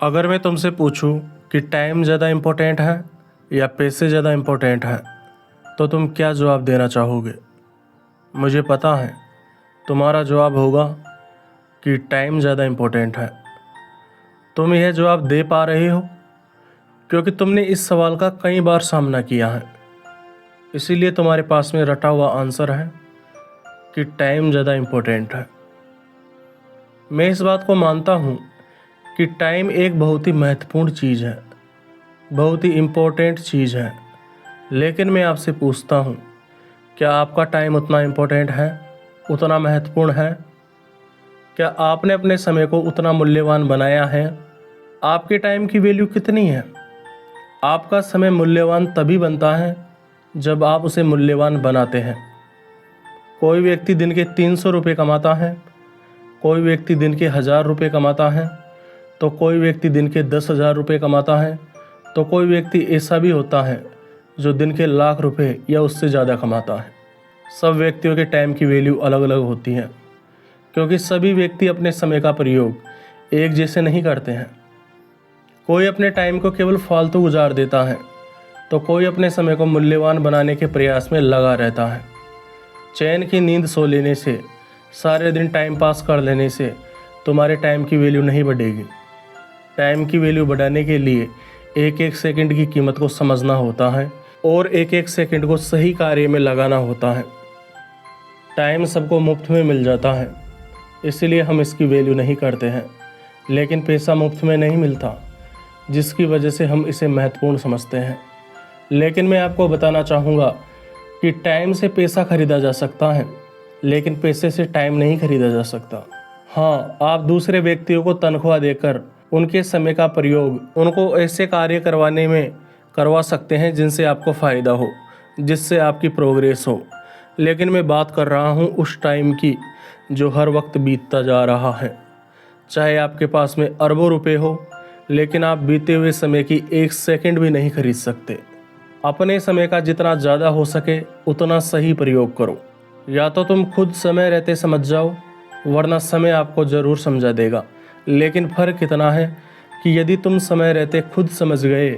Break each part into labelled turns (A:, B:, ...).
A: अगर मैं तुमसे पूछूं कि टाइम ज़्यादा इम्पोर्टेंट है या पैसे ज़्यादा इम्पोर्टेंट है तो तुम क्या जवाब देना चाहोगे। मुझे पता है तुम्हारा जवाब होगा कि टाइम ज़्यादा इम्पोर्टेंट है। तुम यह जवाब दे पा रहे हो क्योंकि तुमने इस सवाल का कई बार सामना किया है, इसीलिए तुम्हारे पास में रटा हुआ आंसर है कि टाइम ज़्यादा इम्पोर्टेंट है। मैं इस बात को मानता हूँ कि टाइम एक बहुत ही महत्वपूर्ण चीज़ है, बहुत ही इम्पोर्टेंट चीज़ है। लेकिन मैं आपसे पूछता हूँ, क्या आपका टाइम उतना इम्पोर्टेंट है, उतना महत्वपूर्ण है? क्या आपने अपने समय को उतना मूल्यवान बनाया है? आपके टाइम की वैल्यू कितनी है? आपका समय मूल्यवान तभी बनता है जब आप उसे मूल्यवान बनाते हैं। कोई व्यक्ति दिन के 300 रुपये कमाता है, कोई व्यक्ति दिन के 1000 रुपये कमाता है, तो कोई व्यक्ति दिन के 10,000 रुपये कमाता है, तो कोई व्यक्ति ऐसा भी होता है जो दिन के लाख रुपए या उससे ज़्यादा कमाता है। सब व्यक्तियों के टाइम की वैल्यू अलग अलग होती है क्योंकि सभी व्यक्ति अपने समय का प्रयोग एक जैसे नहीं करते हैं। कोई अपने टाइम को केवल फालतू गुजार देता है, तो कोई अपने समय को मूल्यवान बनाने के प्रयास में लगा रहता है। चैन की नींद सो लेने से, सारे दिन टाइम पास कर लेने से तुम्हारे टाइम की वैल्यू नहीं बढ़ेगी। टाइम की वैल्यू बढ़ाने के लिए एक एक सेकंड की कीमत को समझना होता है और एक एक सेकंड को सही कार्य में लगाना होता है। टाइम सबको मुफ्त में मिल जाता है, इसीलिए हम इसकी वैल्यू नहीं करते हैं। लेकिन पैसा मुफ्त में नहीं मिलता, जिसकी वजह से हम इसे महत्वपूर्ण समझते हैं। लेकिन मैं आपको बताना चाहूँगा कि टाइम से पैसा खरीदा जा सकता है, लेकिन पैसे से टाइम नहीं खरीदा जा सकता। हाँ, आप दूसरे व्यक्तियों को तनख्वाह देकर उनके समय का प्रयोग उनको ऐसे कार्य करवाने में करवा सकते हैं जिनसे आपको फ़ायदा हो, जिससे आपकी प्रोग्रेस हो। लेकिन मैं बात कर रहा हूँ उस टाइम की जो हर वक्त बीतता जा रहा है। चाहे आपके पास में अरबों रुपए हो, लेकिन आप बीते हुए समय की एक सेकंड भी नहीं खरीद सकते। अपने समय का जितना ज़्यादा हो सके उतना सही प्रयोग करो। या तो तुम खुद समय रहते समझ जाओ, वरना समय आपको ज़रूर समझा देगा। लेकिन फ़र्क इतना है कि यदि तुम समय रहते खुद समझ गए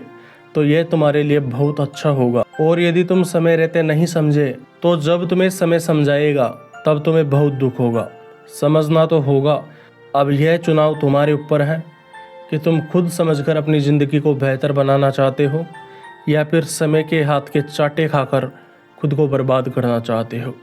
A: तो यह तुम्हारे लिए बहुत अच्छा होगा, और यदि तुम समय रहते नहीं समझे तो जब तुम्हें समय समझाएगा तब तुम्हें बहुत दुख होगा। समझना तो होगा। अब यह चुनाव तुम्हारे ऊपर है कि तुम खुद समझकर अपनी ज़िंदगी को बेहतर बनाना चाहते हो या फिर समय के हाथ के चाटे खाकर खुद को बर्बाद करना चाहते हो।